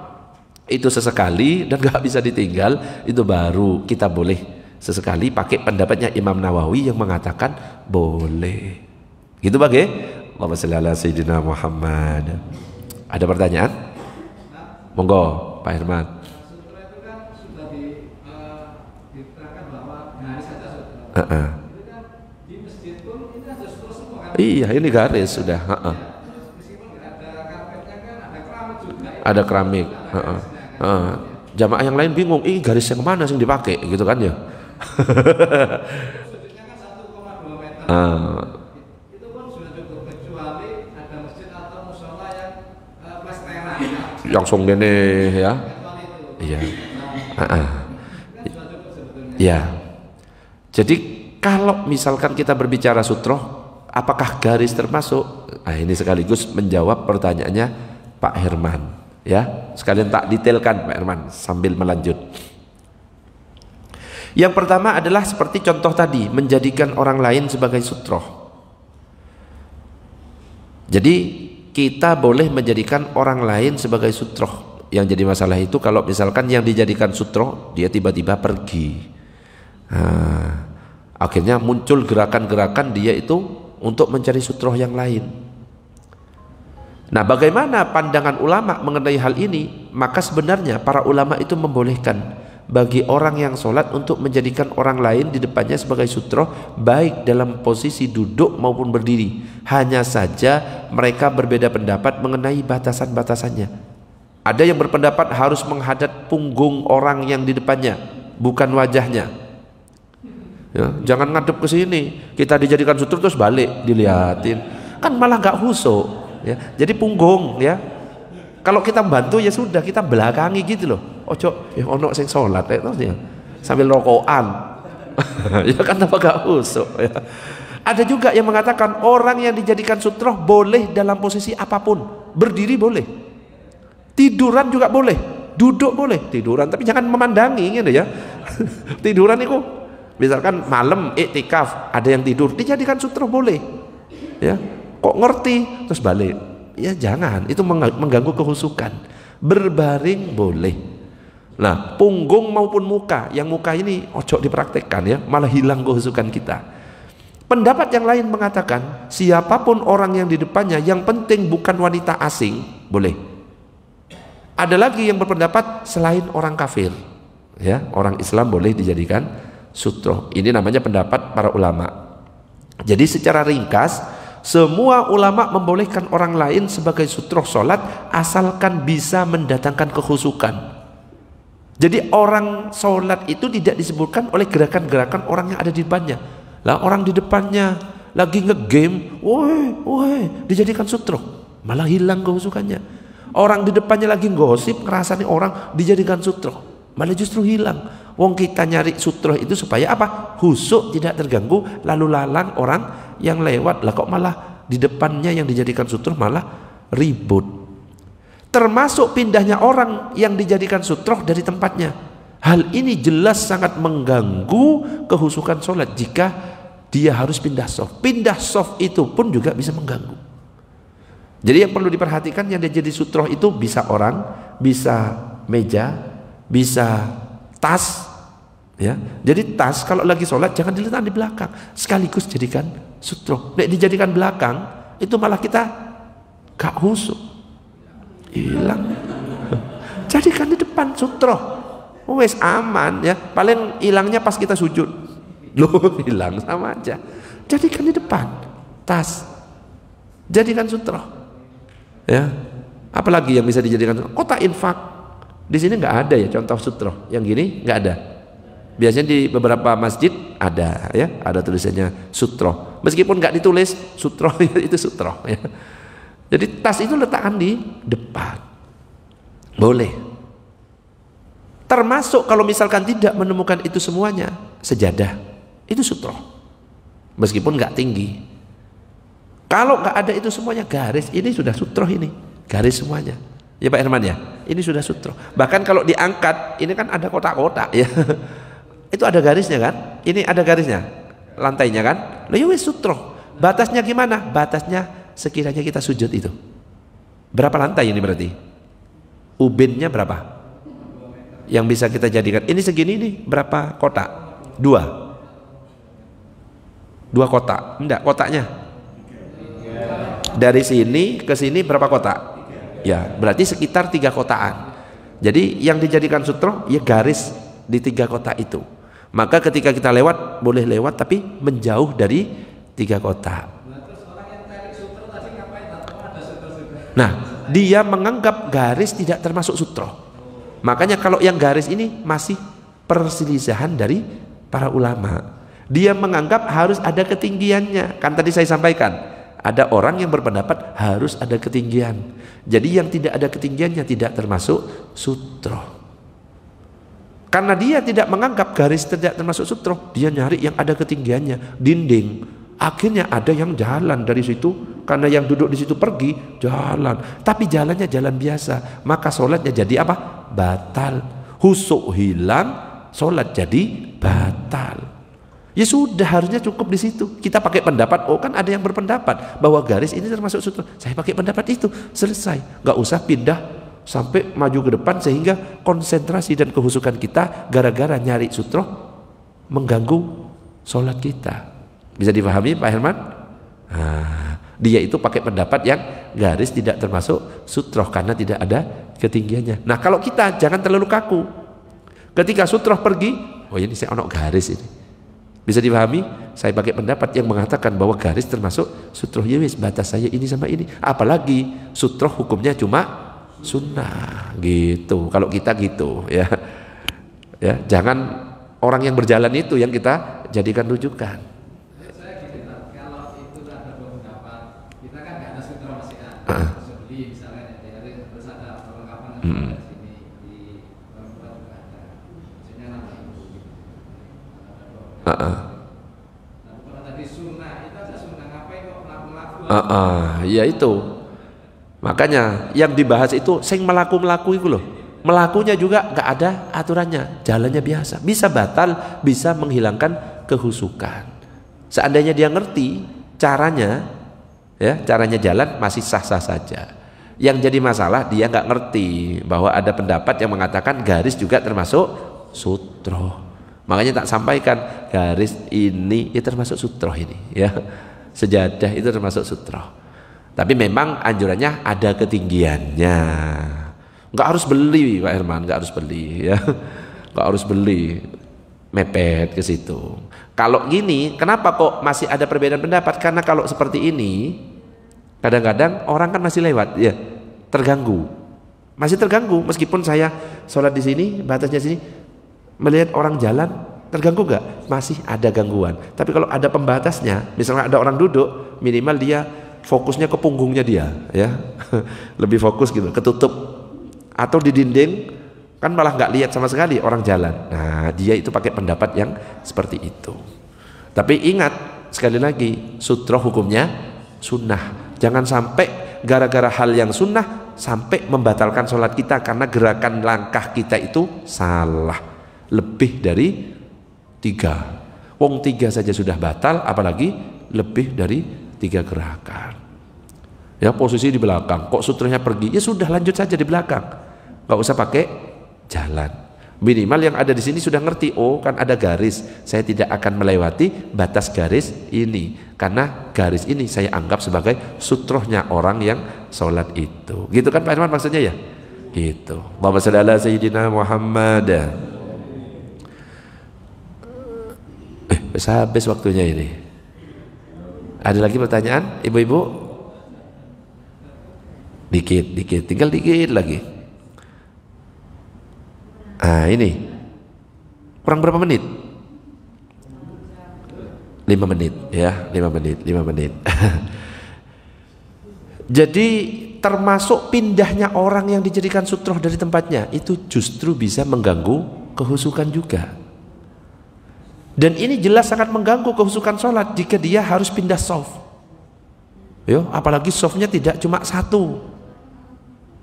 itu sesekali dan gak bisa ditinggal, itu baru kita boleh sesekali pakai pendapatnya Imam Nawawi yang mengatakan boleh. Gitu bagai Allahumma shalli ala sayyidina Muhammad. Ada pertanyaan? Monggo Pak Herman. Sutra itu kan sudah diterangkan bahwa garis saja sutra. Itu kan di masjid pun ini ada sutra semua kan? Iya, ini garis sudah. Meskipun nggak ada karpetnya kan ada keramik juga. Ada keramik. Jamaah yang lain bingung, garis yang mana sih dipakai gitu kan ya. Sudutnya kan 1,2 meter. Itu pun sudah cukup, kecuali ada masjid atau musola yang plesteran. Langsung gini ya. Iya. Ya. Jadi kalau misalkan kita berbicara sutroh, apakah garis termasuk? Nah, ini sekaligus menjawab pertanyaannya Pak Herman. Ya, sekalian tak detailkan Pak Herman sambil melanjut. Yang pertama adalah seperti contoh tadi, menjadikan orang lain sebagai sutroh. Jadi kita boleh menjadikan orang lain sebagai sutroh. Yang jadi masalah itu kalau misalkan yang dijadikan sutroh dia tiba-tiba pergi. Akhirnya muncul gerakan-gerakan dia itu untuk mencari sutroh yang lain. Nah, bagaimana pandangan ulama mengenai hal ini? Maka sebenarnya para ulama itu membolehkan bagi orang yang sholat untuk menjadikan orang lain di depannya sebagai sutroh, baik dalam posisi duduk maupun berdiri. Hanya saja mereka berbeda pendapat mengenai batasan-batasannya. Ada yang berpendapat harus menghadap punggung orang yang di depannya, bukan wajahnya. Ya, jangan ngadep ke sini, kita dijadikan sutroh terus balik dilihatin, kan malah nggak khusyuk. Ya, jadi punggung ya. Kalau kita bantu ya sudah, kita belakangi gitu loh. Ojo, ya ono sing sholat ya, sambil rokokan. Ya kan apa gak khusyuk ya. Ada juga yang mengatakan orang yang dijadikan sutroh boleh dalam posisi apapun. Berdiri boleh, tiduran juga boleh, duduk boleh, tiduran tapi jangan memandangi gitu ya. Tiduran itu misalkan malam iktikaf ada yang tidur, dijadikan sutroh boleh. Ya, kok ngerti terus balik. Ya jangan, itu mengganggu kehusukan. Berbaring boleh. Nah, punggung maupun muka, yang muka ini ojo dipraktekkan ya, malah hilang kehusukan kita. Pendapat yang lain mengatakan siapapun orang yang di depannya, yang penting bukan wanita asing, boleh. Ada lagi yang berpendapat selain orang kafir, ya, orang Islam boleh dijadikan sutroh. Ini namanya pendapat para ulama. Jadi secara ringkas, semua ulama membolehkan orang lain sebagai sutroh sholat asalkan bisa mendatangkan kehusukan. Jadi orang sholat itu tidak disebutkan oleh gerakan-gerakan orang yang ada di depannya. Lah orang di depannya lagi ngegame, woi, dijadikan sutroh, malah hilang kehusukannya. Orang di depannya lagi gosip, ngerasani orang, dijadikan sutroh, malah justru hilang. Wong kita nyari sutroh itu supaya apa? Husuk tidak terganggu lalu lalang orang yang lewat. Lah kok malah di depannya yang dijadikan sutroh malah ribut. Termasuk pindahnya orang yang dijadikan sutroh dari tempatnya. Hal ini jelas sangat mengganggu kehusukan sholat jika dia harus pindah shaf. Pindah shaf itu pun juga bisa mengganggu. Jadi yang perlu diperhatikan, yang jadi sutroh itu bisa orang, bisa meja, bisa tas, ya. Jadi tas kalau lagi sholat jangan diletakkan di belakang, sekaligus jadikan sutroh. Nek dijadikan belakang itu malah kita gak khusyuk, hilang. Jadikan di depan sutroh, wes aman ya. Paling hilangnya pas kita sujud, loh hilang sama aja. Jadikan di depan tas, jadikan sutroh, ya. Apalagi yang bisa dijadikan sutroh? Kotak infak. Di sini nggak ada ya contoh sutroh yang gini, nggak ada. Biasanya di beberapa masjid ada ya, ada tulisannya sutroh. Meskipun nggak ditulis sutroh, itu sutroh ya. Jadi tas itu letakkan di depan, boleh. Termasuk kalau misalkan tidak menemukan itu semuanya, sejadah itu sutroh, meskipun nggak tinggi. Kalau nggak ada itu semuanya, garis ini sudah sutroh, ini garis semuanya. Ya Pak Herman ya, ini sudah sutroh. Bahkan kalau diangkat, ini kan ada kotak-kotak ya. Itu ada garisnya kan? Ini ada garisnya, lantainya kan? Loh ya wis sutroh. Batasnya gimana? Batasnya sekiranya kita sujud itu. Berapa lantai ini berarti? Ubinnya berapa? Yang bisa kita jadikan. Ini segini nih, berapa kotak? 2 kotak. Enggak, kotaknya. Dari sini ke sini berapa kotak? Ya, berarti sekitar 3 kotaan. Jadi yang dijadikan sutroh ya garis di 3 kotak itu. Maka ketika kita lewat boleh lewat tapi menjauh dari 3 kotak. Nah, dia menganggap garis tidak termasuk sutroh. Makanya kalau yang garis ini masih perselisihan dari para ulama. Dia menganggap harus ada ketinggiannya. Kan tadi saya sampaikan, ada orang yang berpendapat harus ada ketinggian. Jadi yang tidak ada ketinggiannya tidak termasuk sutroh. Karena dia tidak menganggap garis tidak termasuk sutroh, dia nyari yang ada ketinggiannya, dinding. Akhirnya ada yang jalan dari situ, karena yang duduk di situ pergi jalan, tapi jalannya jalan biasa, maka sholatnya jadi apa? Batal. Husuk hilang, sholat jadi batal. Ya sudah, harusnya cukup di situ. Kita pakai pendapat, oh kan ada yang berpendapat bahwa garis ini termasuk sutroh. Saya pakai pendapat itu, selesai. Gak usah pindah sampai maju ke depan sehingga konsentrasi dan kehusukan kita gara-gara nyari sutroh mengganggu sholat kita. Bisa dipahami Pak Herman? Nah, dia itu pakai pendapat yang garis tidak termasuk sutroh karena tidak ada ketinggiannya. Nah kalau kita jangan terlalu kaku. Ketika sutroh pergi, oh ini saya ono garis ini. Bisa dipahami? Saya pakai pendapat yang mengatakan bahwa garis termasuk sutroh. Ya wis, batas saya ini sama ini. Apalagi sutroh hukumnya cuma sunnah gitu. Kalau kita gitu ya. Ya, jangan orang yang berjalan itu yang kita jadikan rujukan. Saya gini, kalau itu ada beberapa, kita kan nggak ada sutra masih ada. Seperti misalnya terus ada perlengkapan di sini di perempuan juga ada. Maksudnya nama ibu. Nah, kalau tadi sunnah itu aja sunnah, ngapain kok melaku-melaku? Ya itu. Makanya yang dibahas itu sing melaku-melaku itu loh. Melakunya juga nggak ada aturannya, jalannya biasa, bisa batal, bisa menghilangkan kehusukan. Seandainya dia ngerti caranya, ya caranya jalan masih sah-sah saja. Yang jadi masalah dia nggak ngerti bahwa ada pendapat yang mengatakan garis juga termasuk sutroh. Makanya tak sampaikan garis ini ya termasuk sutroh ini, ya sejadah itu termasuk sutroh. Tapi memang anjurannya ada ketinggiannya. Nggak harus beli Pak Herman, nggak harus beli ya, nggak harus beli mepet ke situ. Kalau gini, kenapa kok masih ada perbedaan pendapat? Karena kalau seperti ini, kadang-kadang orang kan masih lewat, ya terganggu, masih terganggu. Meskipun saya sholat di sini, batasnya sini, melihat orang jalan, terganggu nggak? Masih ada gangguan. Tapi kalau ada pembatasnya, misalnya ada orang duduk, minimal dia fokusnya ke punggungnya dia, ya lebih fokus gitu, ketutup. Atau di dinding kan malah nggak lihat sama sekali orang jalan. Nah dia itu pakai pendapat yang seperti itu. Tapi ingat sekali lagi, sutroh hukumnya sunnah. Jangan sampai gara-gara hal yang sunnah sampai membatalkan sholat kita karena gerakan langkah kita itu salah. Lebih dari 3. Wong 3 saja sudah batal, apalagi lebih dari 3 gerakan. Ya posisi di belakang, kok sutrohnya pergi, ya sudah lanjut saja di belakang, nggak usah pakai jalan. Minimal yang ada di sini sudah ngerti, oh kan ada garis, saya tidak akan melewati batas garis ini, karena garis ini saya anggap sebagai sutrohnya orang yang sholat itu. Gitu kan Pak Irman maksudnya ya? Gitu. Allahumma shalli ala sayyidina Muhammad. Habis waktunya ini. Ada lagi pertanyaan, ibu-ibu? Dikit, tinggal dikit lagi. Nah ini kurang berapa menit? 5 menit ya, 5 menit. Jadi termasuk pindahnya orang yang dijadikan sutroh dari tempatnya itu justru bisa mengganggu kehusukan juga. Dan ini jelas sangat mengganggu kehusukan sholat jika dia harus pindah shaf. Yo, apalagi shafnya tidak cuma satu.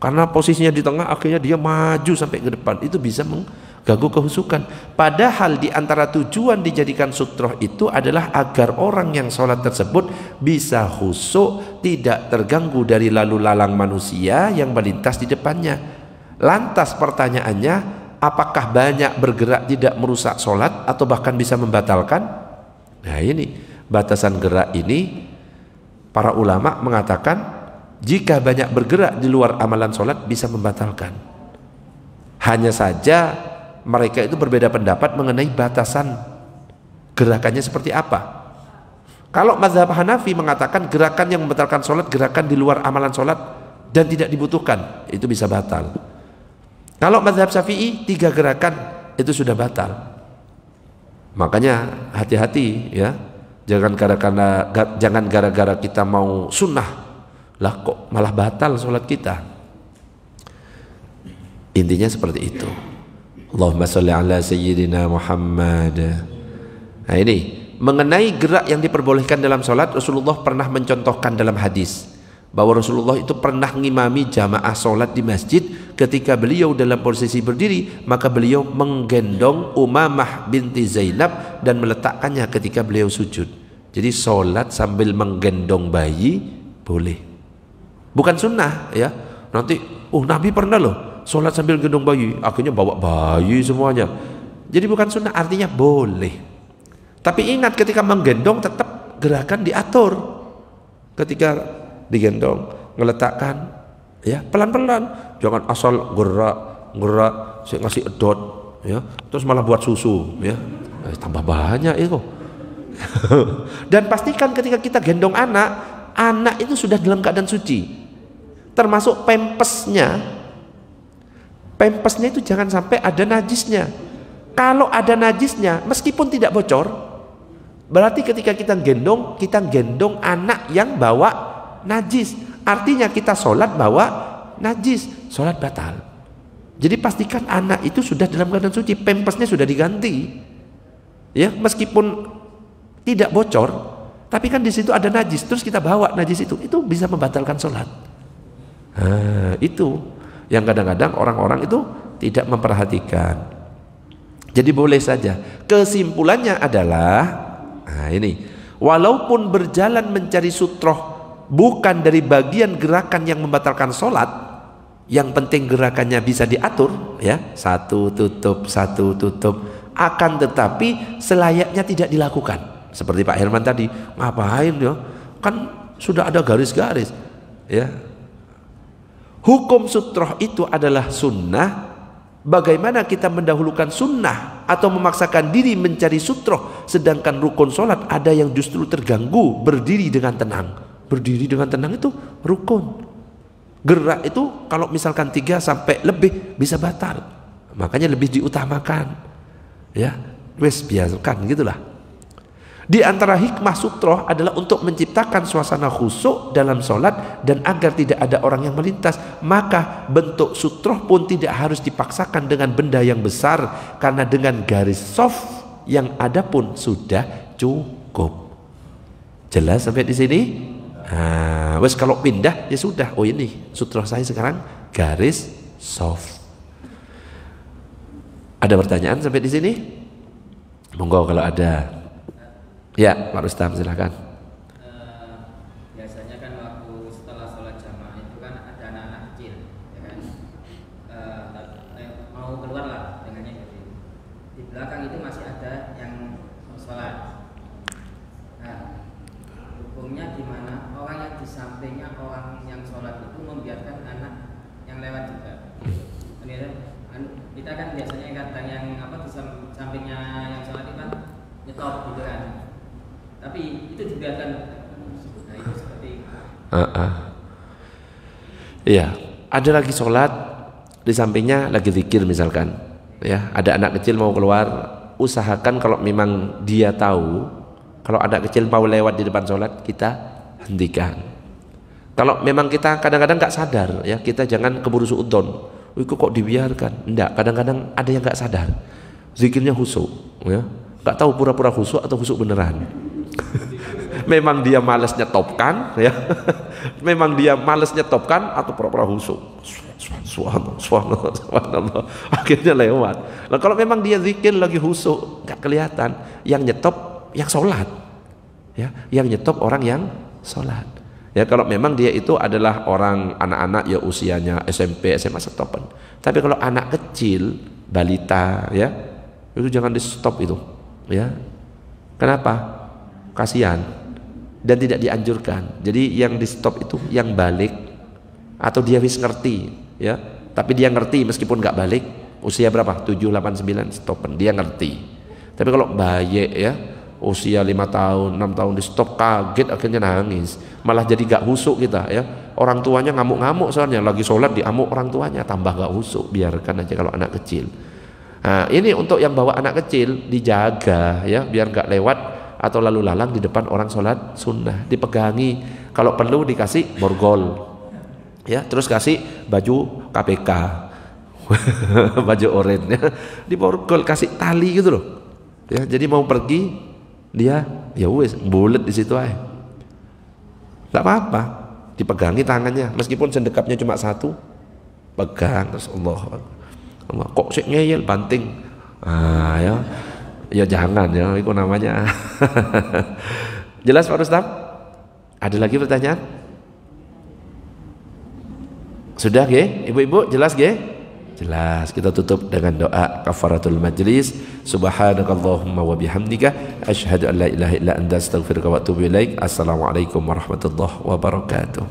Karena posisinya di tengah, akhirnya dia maju sampai ke depan, itu bisa mengganggu kehusukan. Padahal di antara tujuan dijadikan sutroh itu adalah agar orang yang sholat tersebut bisa khusuk, tidak terganggu dari lalu lalang manusia yang melintas di depannya. Lantas pertanyaannya, apakah banyak bergerak tidak merusak sholat atau bahkan bisa membatalkan? Nah ini batasan gerak ini para ulama mengatakan jika banyak bergerak di luar amalan sholat bisa membatalkan. Hanya saja mereka itu berbeda pendapat mengenai batasan gerakannya seperti apa. Kalau mazhab Hanafi mengatakan gerakan yang membatalkan sholat, gerakan di luar amalan sholat dan tidak dibutuhkan, itu bisa batal. Kalau mazhab Syafi'i 3 gerakan itu sudah batal. Makanya hati-hati ya, jangan gara-gara kita mau sunnah lah kok malah batal sholat kita. Intinya seperti itu. Allahumma sholli ala sayyidina Muhammad. Nah ini mengenai gerak yang diperbolehkan dalam sholat, Rasulullah pernah mencontohkan dalam hadis bahwa Rasulullah itu pernah ngimami jamaah sholat di masjid. Ketika beliau dalam posisi berdiri, maka beliau menggendong Umamah binti Zainab dan meletakkannya ketika beliau sujud. Jadi sholat sambil menggendong bayi boleh. Bukan sunnah ya. Nanti Nabi pernah loh sholat sambil gendong bayi, akhirnya bawa bayi semuanya. Jadi bukan sunnah, artinya boleh. Tapi ingat ketika menggendong tetap gerakan diatur. Ketika digendong, ngeletakkan ya pelan-pelan, jangan asal gerak, saya ngasih edot ya, terus malah buat susu, ya, tambah banyak itu. Dan pastikan ketika kita gendong anak itu sudah dalam keadaan suci, termasuk pempesnya itu jangan sampai ada najisnya. Kalau ada najisnya, meskipun tidak bocor, berarti ketika kita gendong anak yang bawa najis, artinya kita sholat bawa najis, sholat batal. Jadi pastikan anak itu sudah dalam keadaan suci, pempesnya sudah diganti, ya, meskipun tidak bocor, tapi kan di situ ada najis, terus kita bawa najis itu bisa membatalkan sholat. Nah, itu yang kadang-kadang orang-orang itu tidak memperhatikan. Jadi boleh saja. Kesimpulannya adalah, nah ini, walaupun berjalan mencari sutroh bukan dari bagian gerakan yang membatalkan sholat, yang penting gerakannya bisa diatur, ya, satu tutup, akan tetapi selayaknya tidak dilakukan. Seperti Pak Herman tadi, ngapain ya? Kan sudah ada garis-garis, ya. Hukum sutroh itu adalah sunnah. Bagaimana kita mendahulukan sunnah atau memaksakan diri mencari sutroh, sedangkan rukun sholat ada yang justru terganggu berdiri dengan tenang. Berdiri dengan tenang itu rukun. Gerak itu kalau misalkan 3 sampai lebih bisa batal, makanya lebih diutamakan, ya, wes biarkan gitulah. Di antara hikmah sutroh adalah untuk menciptakan suasana khusyuk dalam sholat dan agar tidak ada orang yang melintas. Maka bentuk sutroh pun tidak harus dipaksakan dengan benda yang besar, karena dengan garis soft yang ada pun sudah cukup. Jelas sampai di sini? Nah, wes kalau pindah ya sudah. Oh ini sutroh saya sekarang garis soft. Ada pertanyaan sampai di sini? Monggo kalau ada. Ya, Pak Rustam silahkan. Biasanya kan waktu setelah sholat jamaah itu kan ada anak-anak kecil, ya kan? Mau keluar lah dengannya gitu. Di belakang itu masih ada yang sholat. Nah, hukumnya gimana? Orang yang di sampingnya orang yang sholat itu membiarkan anak yang lewat juga. Kita kan biasanya kadang yang di sampingnya yang sholat itu kan nyetop gitu kan. Tapi itu dibiarkan. Nah, itu seperti iya, ada lagi sholat di sampingnya lagi zikir misalkan, ya, ada anak kecil mau keluar, usahakan kalau memang dia tahu kalau anak kecil mau lewat di depan sholat, kita hentikan. Kalau memang kita kadang-kadang nggak sadar, ya, kita jangan keburu suudzon. Itu kok dibiarkan? Enggak, kadang-kadang ada yang nggak sadar, zikirnya khusyuk, ya, nggak tahu pura-pura khusyuk atau khusyuk beneran. Memang dia malas nyetopkan, ya. Memang dia malas nyetopkan atau pura-pura khusyuk. Subhanallah. Akhirnya lewat. Nah, kalau memang dia zikir lagi khusyuk, nggak kelihatan. Yang nyetop yang sholat, ya. Yang nyetop orang yang sholat. Ya, kalau memang dia itu adalah orang anak-anak ya usianya SMP, SMA stopan. Tapi kalau anak kecil, balita, ya, itu jangan di stop itu, ya. Kenapa? Kasihan dan tidak dianjurkan. Jadi yang di stop itu yang balik atau dia wis ngerti, ya, tapi dia ngerti meskipun nggak balik, usia berapa? 7, 8, 9 stopan, dia ngerti. Tapi kalau bayi, ya, usia 5 tahun, 6 tahun di stop, kaget akhirnya nangis, malah jadi gak khusyuk kita, ya. Orang tuanya ngamuk-ngamuk soalnya lagi sholat, diamuk orang tuanya, tambah gak khusyuk. Biarkan aja kalau anak kecil. Nah, ini untuk yang bawa anak kecil dijaga, ya, biar gak lewat atau lalu lalang di depan orang sholat sunnah, dipegangi, kalau perlu dikasih borgol, ya, terus kasih baju KPK baju oranye, di borgol, kasih tali gitu loh, ya, jadi mau pergi dia ya wes bulet di situ aja, nggak apa-apa, dipegangi tangannya meskipun sendekapnya cuma 1, pegang terus Allah kok sih ngeyel banting, ya jangan, ya, itu namanya. Jelas Pak Rustam? Ada lagi pertanyaan? Sudah ge? Ibu-ibu jelas ge? Jelas. Kita tutup dengan doa kafaratul majlis. Subhanakallahumma wa bihamdika asyhadu an la ilaha illa anta astaghfiruka wa atubu ilaik. Assalamualaikum warahmatullahi wabarakatuh.